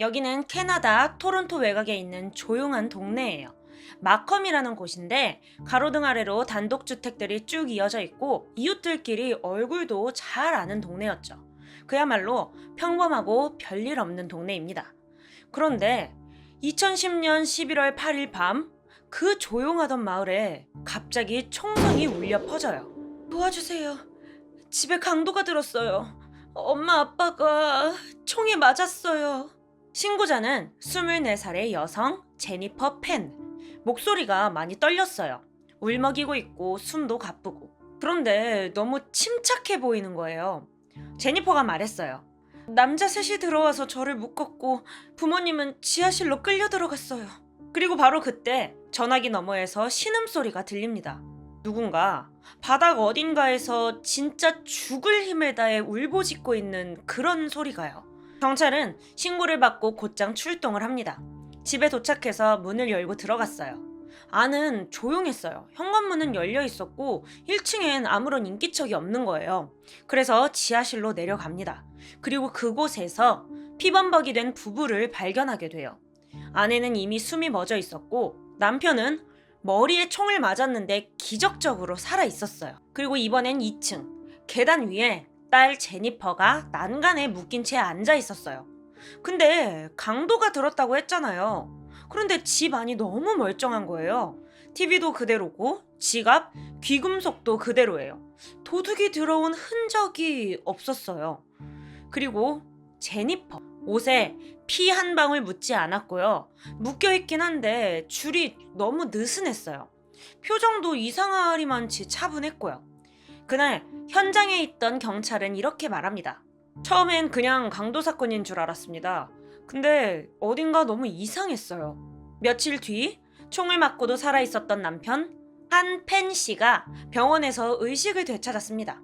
여기는 캐나다 토론토 외곽에 있는 조용한 동네예요. 마컴이라는 곳인데 가로등 아래로 단독주택들이 쭉 이어져 있고 이웃들끼리 얼굴도 잘 아는 동네였죠. 그야말로 평범하고 별일 없는 동네입니다. 그런데 2010년 11월 8일 밤 그 조용하던 마을에 갑자기 총성이 울려 퍼져요. 도와주세요. 집에 강도가 들었어요. 엄마 아빠가 총에 맞았어요. 신고자는 24살의 여성 제니퍼 펜. 목소리가 많이 떨렸어요. 울먹이고 있고 숨도 가쁘고. 그런데 너무 침착해 보이는 거예요. 제니퍼가 말했어요. 남자 셋이 들어와서 저를 묶었고 부모님은 지하실로 끌려 들어갔어요. 그리고 바로 그때 전화기 너머에서 신음소리가 들립니다. 누군가 바닥 어딘가에서 진짜 죽을 힘을 다해 울부짖고 있는 그런 소리가요. 경찰은 신고를 받고 곧장 출동을 합니다. 집에 도착해서 문을 열고 들어갔어요. 안은 조용했어요. 현관문은 열려 있었고 1층엔 아무런 인기척이 없는 거예요. 그래서 지하실로 내려갑니다. 그리고 그곳에서 피범벅이 된 부부를 발견하게 돼요. 아내는 이미 숨이 멎어 있었고 남편은 머리에 총을 맞았는데 기적적으로 살아 있었어요. 그리고 이번엔 2층 계단 위에 딸 제니퍼가 난간에 묶인 채 앉아 있었어요. 근데 강도가 들었다고 했잖아요. 그런데 집 안이 너무 멀쩡한 거예요. TV도 그대로고 지갑, 귀금속도 그대로예요. 도둑이 들어온 흔적이 없었어요. 그리고 제니퍼 옷에 피 한 방울 묻지 않았고요. 묶여있긴 한데 줄이 너무 느슨했어요. 표정도 이상하리만치 차분했고요. 그날 현장에 있던 경찰은 이렇게 말합니다. 처음엔 그냥 강도 사건인 줄 알았습니다. 근데 어딘가 너무 이상했어요. 며칠 뒤 총을 맞고도 살아있었던 남편 한 펜 씨가 병원에서 의식을 되찾았습니다.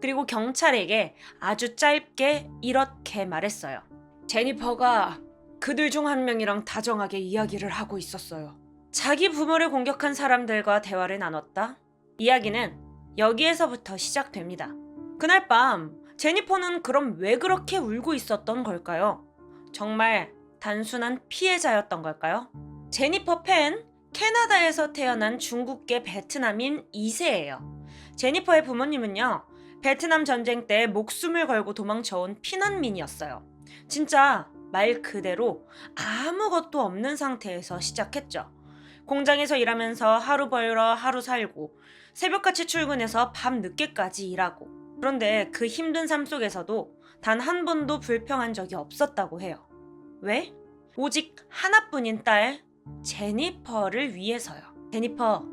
그리고 경찰에게 아주 짧게 이렇게 말했어요. 제니퍼가 그들 중 한 명이랑 다정하게 이야기를 하고 있었어요. 자기 부모를 공격한 사람들과 대화를 나눴다. 이야기는 여기에서부터 시작됩니다. 그날 밤 제니퍼는 그럼 왜 그렇게 울고 있었던 걸까요? 정말 단순한 피해자였던 걸까요? 제니퍼 펜, 캐나다에서 태어난 중국계 베트남인 2세예요. 제니퍼의 부모님은요, 베트남 전쟁 때 목숨을 걸고 도망쳐온 피난민이었어요. 진짜 말 그대로 아무것도 없는 상태에서 시작했죠. 공장에서 일하면서 하루 벌러 하루 살고 새벽같이 출근해서 밤 늦게까지 일하고 그런데 그 힘든 삶 속에서도 단 한 번도 불평한 적이 없었다고 해요. 왜? 오직 하나뿐인 딸 제니퍼를 위해서요. 제니퍼,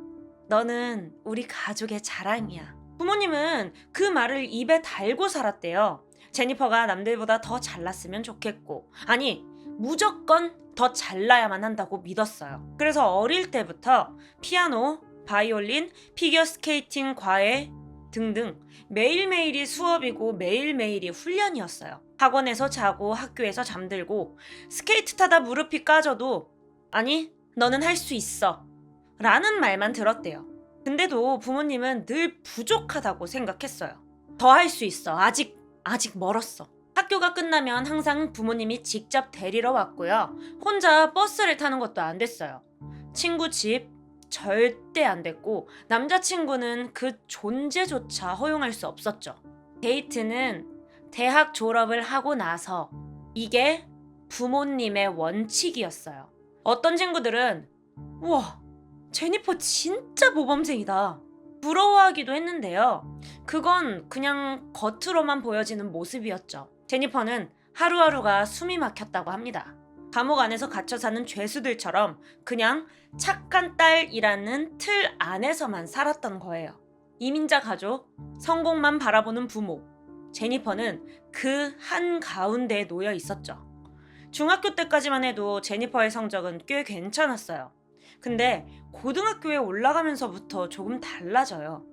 너는 우리 가족의 자랑이야. 부모님은 그 말을 입에 달고 살았대요. 제니퍼가 남들보다 더 잘났으면 좋겠고, 아니, 무조건 더 잘나야만 한다고 믿었어요. 그래서 어릴 때부터 피아노, 바이올린, 피겨스케이팅, 과외 등등 매일매일이 수업이고 매일매일이 훈련이었어요. 학원에서 자고 학교에서 잠들고 스케이트 타다 무릎이 까져도 아니, 너는 할 수 있어 라는 말만 들었대요. 근데도 부모님은 늘 부족하다고 생각했어요. 더 할 수 있어. 아직 멀었어. 학교가 끝나면 항상 부모님이 직접 데리러 왔고요. 혼자 버스를 타는 것도 안 됐어요. 친구 집 절대 안 됐고 남자친구는 그 존재조차 허용할 수 없었죠. 데이트는 대학 졸업을 하고 나서 이게 부모님의 원칙이었어요. 어떤 친구들은 우와, 제니퍼 진짜 모범생이다. 부러워하기도 했는데요. 그건 그냥 겉으로만 보여지는 모습이었죠. 제니퍼는 하루하루가 숨이 막혔다고 합니다. 감옥 안에서 갇혀 사는 죄수들처럼 그냥 착한 딸이라는 틀 안에서만 살았던 거예요. 이민자 가족, 성공만 바라보는 부모. 제니퍼는 그 한가운데에 놓여 있었죠. 중학교 때까지만 해도 제니퍼의 성적은 꽤 괜찮았어요. 근데 고등학교에 올라가면서부터 조금 달라져요.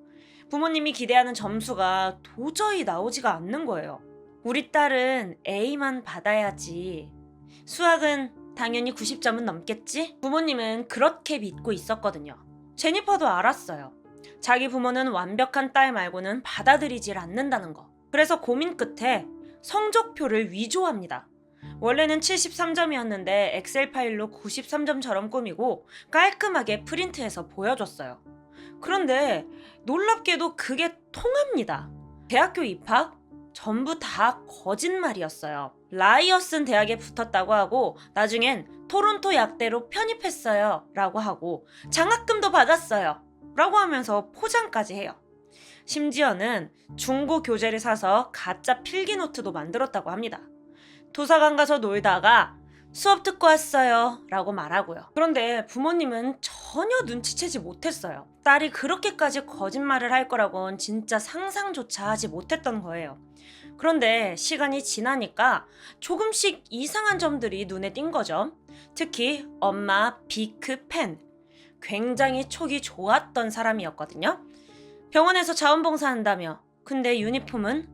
부모님이 기대하는 점수가 도저히 나오지가 않는 거예요. 우리 딸은 A만 받아야지. 수학은 당연히 90점은 넘겠지? 부모님은 그렇게 믿고 있었거든요. 제니퍼도 알았어요. 자기 부모는 완벽한 딸 말고는 받아들이질 않는다는 거. 그래서 고민 끝에 성적표를 위조합니다. 원래는 73점이었는데 엑셀 파일로 93점처럼 꾸미고 깔끔하게 프린트해서 보여줬어요. 그런데 놀랍게도 그게 통합니다. 대학교 입학? 전부 다 거짓말이었어요. 라이어슨 대학에 붙었다고 하고 나중엔 토론토 약대로 편입했어요 라고 하고 장학금도 받았어요 라고 하면서 포장까지 해요. 심지어는 중고 교재를 사서 가짜 필기노트도 만들었다고 합니다. 도서관 가서 놀다가 수업 듣고 왔어요 라고 말하고요. 그런데 부모님은 전혀 눈치채지 못했어요. 딸이 그렇게까지 거짓말을 할 거라고는 진짜 상상조차 하지 못했던 거예요. 그런데 시간이 지나니까 조금씩 이상한 점들이 눈에 띈 거죠. 특히 엄마 비크 펜. 굉장히 촉이 좋았던 사람이었거든요. 병원에서 자원봉사한다며. 근데 유니폼은?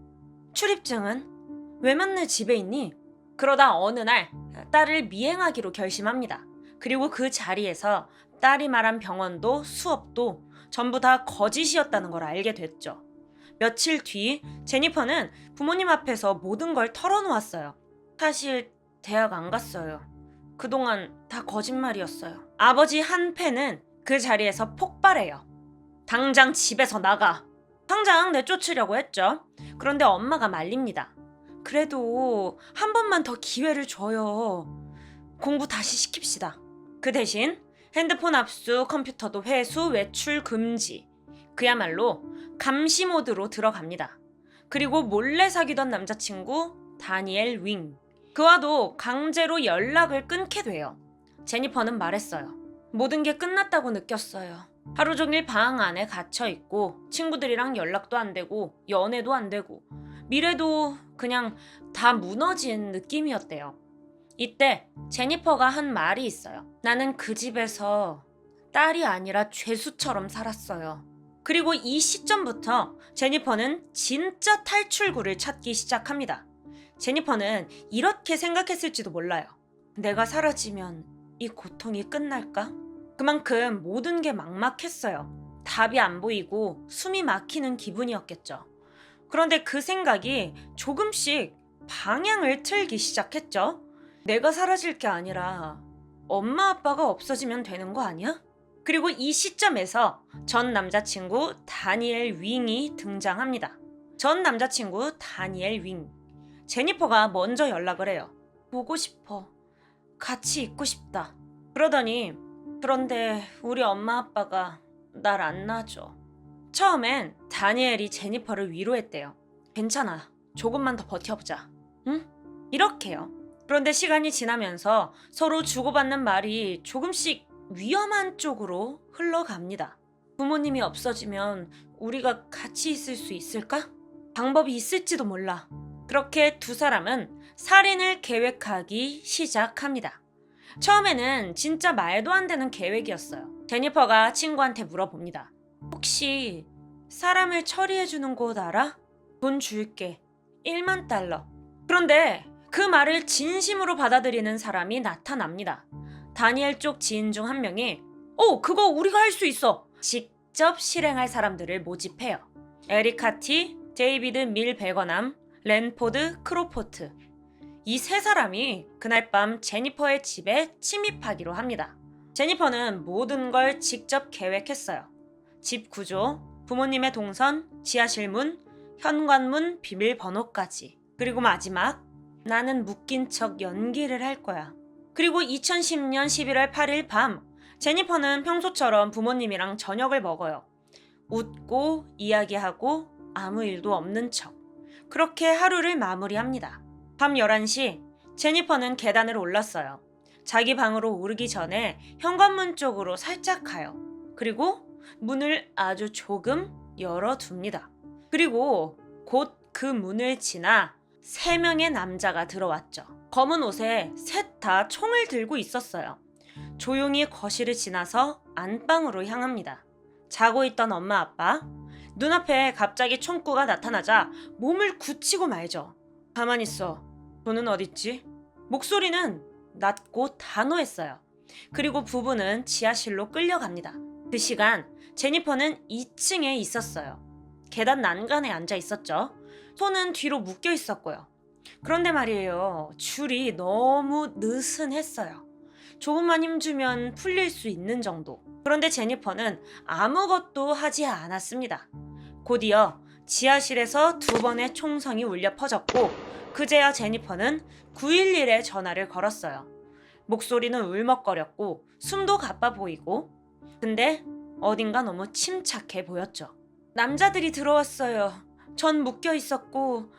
출입증은? 왜 맨날 집에 있니? 그러다 어느 날 딸을 미행하기로 결심합니다. 그리고 그 자리에서 딸이 말한 병원도 수업도 전부 다 거짓이었다는 걸 알게 됐죠. 며칠 뒤 제니퍼는 부모님 앞에서 모든 걸 털어놓았어요. 사실 대학 안 갔어요. 그동안 다 거짓말이었어요. 아버지 한패는 그 자리에서 폭발해요. 당장 집에서 나가. 당장 내쫓으려고 했죠. 그런데 엄마가 말립니다. 그래도 한 번만 더 기회를 줘요. 공부 다시 시킵시다. 그 대신 핸드폰 압수, 컴퓨터도 회수, 외출 금지. 그야말로 감시 모드로 들어갑니다. 그리고 몰래 사귀던 남자친구 다니엘 윙. 그와도 강제로 연락을 끊게 돼요. 제니퍼는 말했어요. 모든 게 끝났다고 느꼈어요. 하루 종일 방 안에 갇혀있고 친구들이랑 연락도 안 되고 연애도 안 되고 미래도 그냥 다 무너진 느낌이었대요. 이때 제니퍼가 한 말이 있어요. 나는 그 집에서 딸이 아니라 죄수처럼 살았어요. 그리고 이 시점부터 제니퍼는 진짜 탈출구를 찾기 시작합니다. 제니퍼는 이렇게 생각했을지도 몰라요. 내가 사라지면 이 고통이 끝날까? 그만큼 모든 게 막막했어요. 답이 안 보이고 숨이 막히는 기분이었겠죠. 그런데 그 생각이 조금씩 방향을 틀기 시작했죠. 내가 사라질 게 아니라 엄마 아빠가 없어지면 되는 거 아니야? 그리고 이 시점에서 전 남자친구 다니엘 윙이 등장합니다. 전 남자친구 다니엘 윙. 제니퍼가 먼저 연락을 해요. 보고 싶어. 같이 있고 싶다. 그러더니 그런데 우리 엄마 아빠가 날 안 놔줘. 처음엔 다니엘이 제니퍼를 위로했대요. 괜찮아. 조금만 더 버텨보자. 응? 이렇게요. 그런데 시간이 지나면서 서로 주고받는 말이 조금씩 위험한 쪽으로 흘러갑니다. 부모님이 없어지면 우리가 같이 있을 수 있을까? 방법이 있을지도 몰라. 그렇게 두 사람은 살인을 계획하기 시작합니다. 처음에는 진짜 말도 안 되는 계획이었어요. 제니퍼가 친구한테 물어봅니다. 혹시 사람을 처리해주는 곳 알아? 돈 줄게. 1만 달러. 그런데 그 말을 진심으로 받아들이는 사람이 나타납니다. 다니엘 쪽 지인 중 한 명이 그거 우리가 할 수 있어. 직접 실행할 사람들을 모집해요. 에리카 티, 데이비드 밀 베거남, 랜포드 크로포트. 이 세 사람이 그날 밤 제니퍼의 집에 침입하기로 합니다. 제니퍼는 모든 걸 직접 계획했어요. 집 구조, 부모님의 동선, 지하실 문, 현관문 비밀번호까지. 그리고 마지막, 나는 묶인 척 연기를 할 거야. 그리고 2010년 11월 8일 밤, 제니퍼는 평소처럼 부모님이랑 저녁을 먹어요. 웃고 이야기하고 아무 일도 없는 척. 그렇게 하루를 마무리합니다. 밤 11시, 제니퍼는 계단을 올랐어요. 자기 방으로 오르기 전에 현관문 쪽으로 살짝 가요. 그리고 문을 아주 조금 열어둡니다. 그리고 곧 그 문을 지나 3명의 남자가 들어왔죠. 검은 옷에 셋 다 총을 들고 있었어요. 조용히 거실을 지나서 안방으로 향합니다. 자고 있던 엄마 아빠, 눈앞에 갑자기 총구가 나타나자 몸을 굳히고 말죠. 가만히 있어. 돈은 어딨지? 목소리는 낮고 단호했어요. 그리고 부부는 지하실로 끌려갑니다. 그 시간 제니퍼는 2층에 있었어요. 계단 난간에 앉아 있었죠. 손은 뒤로 묶여 있었고요. 그런데 말이에요. 줄이 너무 느슨했어요. 조금만 힘주면 풀릴 수 있는 정도. 그런데 제니퍼는 아무것도 하지 않았습니다. 곧이어 지하실에서 두 번의 총성이 울려 퍼졌고 그제야 제니퍼는 911에 전화를 걸었어요. 목소리는 울먹거렸고 숨도 가빠 보이고 근데 어딘가 너무 침착해 보였죠. 남자들이 들어왔어요. 전 묶여 있었고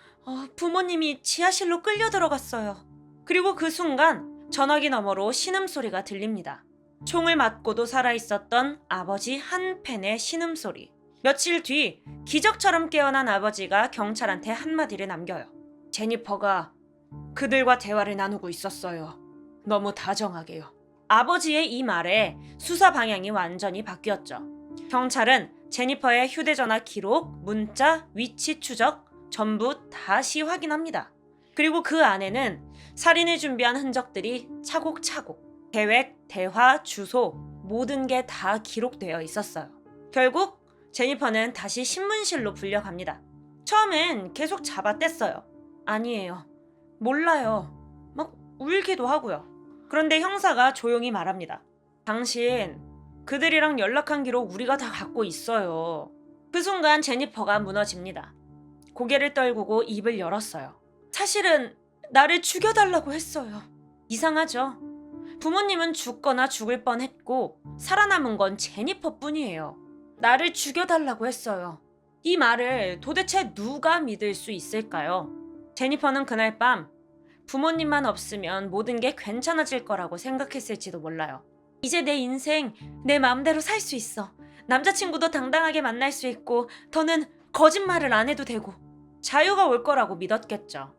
부모님이 지하실로 끌려 들어갔어요. 그리고 그 순간 전화기 너머로 신음소리가 들립니다. 총을 맞고도 살아있었던 아버지 한펜의 신음소리. 며칠 뒤 기적처럼 깨어난 아버지가 경찰한테 한마디를 남겨요. 제니퍼가 그들과 대화를 나누고 있었어요. 너무 다정하게요. 아버지의 이 말에 수사 방향이 완전히 바뀌었죠. 경찰은 제니퍼의 휴대전화 기록, 문자, 위치 추적 전부 다시 확인합니다. 그리고 그 안에는 살인을 준비한 흔적들이 차곡차곡 계획, 대화, 주소 모든 게 다 기록되어 있었어요. 결국 제니퍼는 다시 신문실로 불려갑니다. 처음엔 계속 잡아뗐어요. 아니에요. 몰라요. 막 울기도 하고요. 그런데 형사가 조용히 말합니다. 당신 그들이랑 연락한 기록 우리가 다 갖고 있어요. 그 순간 제니퍼가 무너집니다. 고개를 떨구고 입을 열었어요. 사실은 나를 죽여달라고 했어요. 이상하죠? 부모님은 죽거나 죽을 뻔했고 살아남은 건 제니퍼뿐이에요. 나를 죽여달라고 했어요. 이 말을 도대체 누가 믿을 수 있을까요? 제니퍼는 그날 밤 부모님만 없으면 모든 게 괜찮아질 거라고 생각했을지도 몰라요. 이제 내 인생 내 마음대로 살 수 있어. 남자친구도 당당하게 만날 수 있고 더는 거짓말을 안 해도 되고 자유가 올 거라고 믿었겠죠.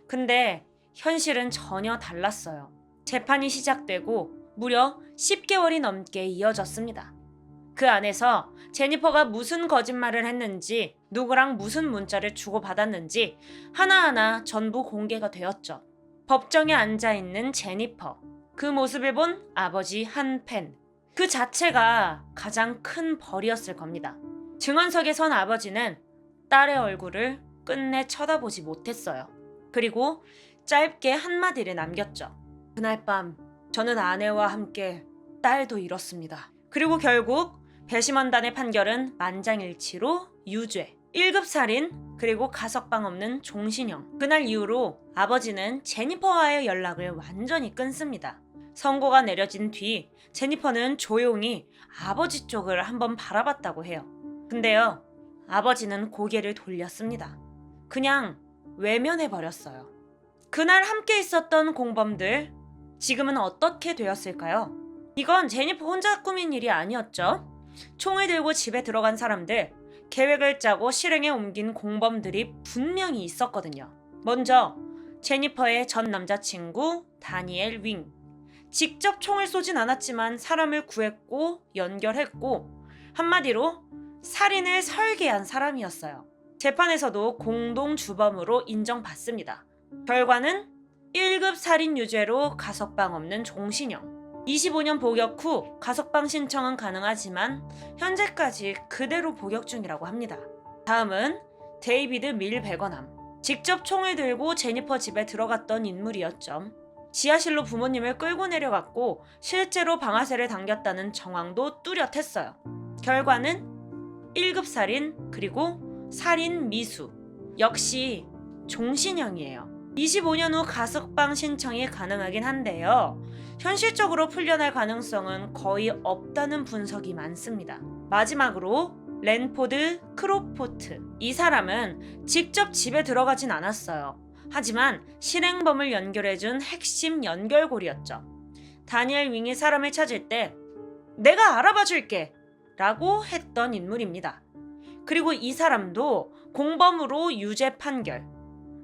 근데 현실은 전혀 달랐어요. 재판이 시작되고 무려 10개월이 넘게 이어졌습니다. 그 안에서 제니퍼가 무슨 거짓말을 했는지 누구랑 무슨 문자를 주고받았는지 하나하나 전부 공개가 되었죠. 법정에 앉아있는 제니퍼, 그 모습을 본 아버지 한펜, 그 자체가 가장 큰 벌이었을 겁니다. 증언석에 선 아버지는 딸의 얼굴을 끝내 쳐다보지 못했어요. 그리고 짧게 한마디를 남겼죠. 그날 밤 저는 아내와 함께 딸도 잃었습니다. 그리고 결국 배심원단의 판결은 만장일치로 유죄, 1급 살인, 그리고 가석방 없는 종신형. 그날 이후로 아버지는 제니퍼와의 연락을 완전히 끊습니다. 선고가 내려진 뒤 제니퍼는 조용히 아버지 쪽을 한번 바라봤다고 해요. 근데요, 아버지는 고개를 돌렸습니다. 그냥 외면해버렸어요. 그날 함께 있었던 공범들, 지금은 어떻게 되었을까요? 이건 제니퍼 혼자 꾸민 일이 아니었죠. 총을 들고 집에 들어간 사람들, 계획을 짜고 실행에 옮긴 공범들이 분명히 있었거든요. 먼저 제니퍼의 전 남자친구 다니엘 윙. 직접 총을 쏘진 않았지만 사람을 구했고 연결했고 한마디로 살인을 설계한 사람이었어요. 재판에서도 공동 주범으로 인정받습니다. 결과는 1급 살인 유죄로 가석방 없는 종신형. 25년 복역 후 가석방 신청은 가능하지만 현재까지 그대로 복역 중이라고 합니다. 다음은 데이비드 밀 베거남. 직접 총을 들고 제니퍼 집에 들어갔던 인물이었죠. 지하실로 부모님을 끌고 내려갔고 실제로 방아쇠를 당겼다는 정황도 뚜렷했어요. 결과는 1급 살인 그리고 살인 미수. 역시 종신형이에요. 25년 후 가석방 신청이 가능하긴 한데요. 현실적으로 풀려날 가능성은 거의 없다는 분석이 많습니다. 마지막으로 랜포드 크로포트. 이 사람은 직접 집에 들어가진 않았어요. 하지만 실행범을 연결해준 핵심 연결고리였죠. 다니엘 윙이 사람을 찾을 때 내가 알아봐줄게 라고 했던 인물입니다. 그리고 이 사람도 공범으로 유죄 판결,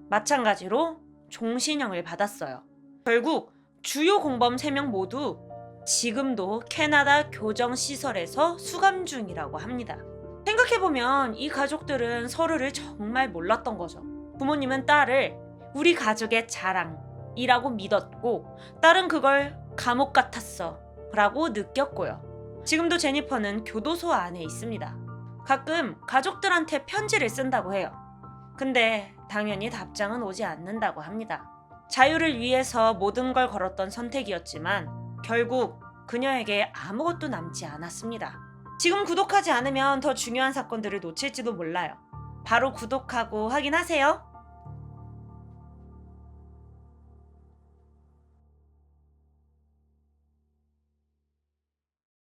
마찬가지로 종신형을 받았어요. 결국 주요 공범 3명 모두 지금도 캐나다 교정시설에서 수감 중이라고 합니다. 생각해보면 이 가족들은 서로를 정말 몰랐던 거죠. 부모님은 딸을 우리 가족의 자랑이라고 믿었고 딸은 그걸 감옥 같았어 라고 느꼈고요. 지금도 제니퍼는 교도소 안에 있습니다. 가끔 가족들한테 편지를 쓴다고 해요. 근데 당연히 답장은 오지 않는다고 합니다. 자유를 위해서 모든 걸 걸었던 선택이었지만 결국 그녀에게 아무것도 남지 않았습니다. 지금 구독하지 않으면 더 중요한 사건들을 놓칠지도 몰라요. 바로 구독하고 확인하세요.